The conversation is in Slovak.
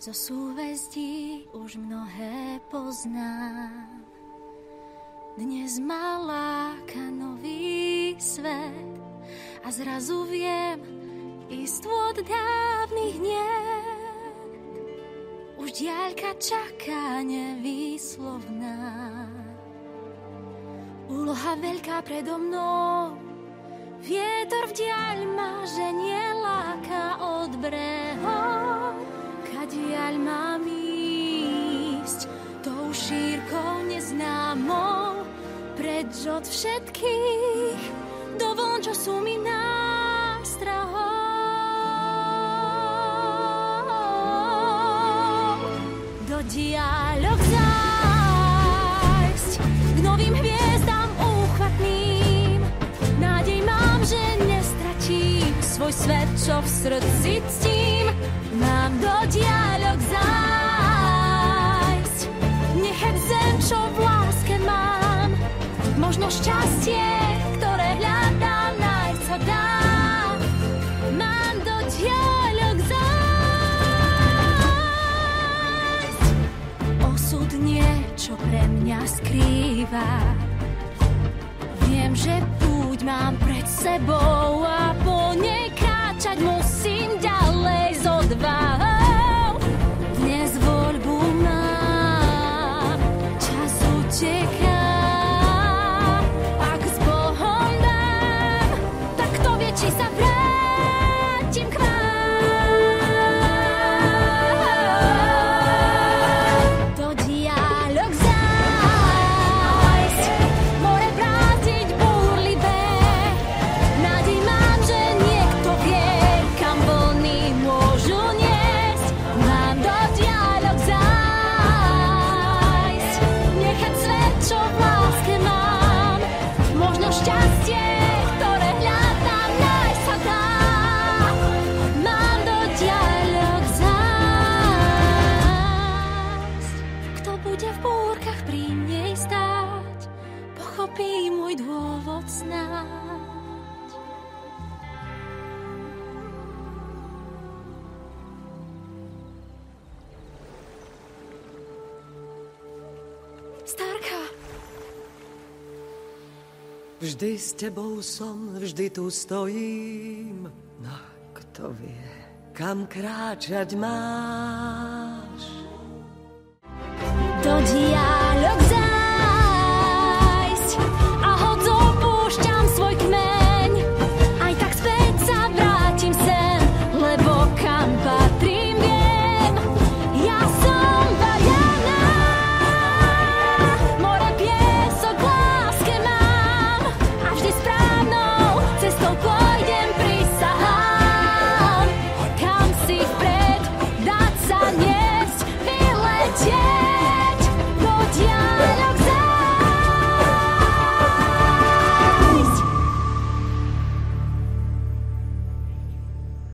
zo súhvezdí už mnohé poznám. Dnes ma láka nový svet a zrazu viem istôt dávnych niet. Už diaľka čaká nevýslovná, úloha veľká predo mnou. Vietor v diaľ ma ženie, láka od brehov. Kadiaľ mám ísť tou šírkou neznámou, preč od všetkých, dovon, čo sú mi nástrahou. Do diaľok zájsť, k novým hviezdám úchvatným, nádej mám, že nestratím svoj svet, čo v srdci ctím. Mám do diaľok zájsť, nechať zem, čo v láske mám. Možno šťastie, ktoré hľadám, nájsť sa dá. Mám do diaľok zájsť, osud niečo pre mňa skrýva. Viem, že púť mám pred sebou a po nej kráčať musím ďalej s odvahou. Dnes voľbu mám, čas uteká. Ak s Bohom dám, tak kto vie, či sa vrátim k vám. Do diaľok zájsť, more brázdiť búrlivé. Nádej mám, že niekto vie, kam vlny môžu niesť. Mám do diaľok zájsť, nechať svet, čo v láske mám. Možno šťastie, ktoré hľadám, nájsť sa dá. Mám do diaľok zájsť, kto bude v búrkach pri nej stáť, pochopí môj dôvod snáď. Starka, Vždy s tebou som, vždy tu stojím. No, kto vie, kam kráčať máš. do diaľok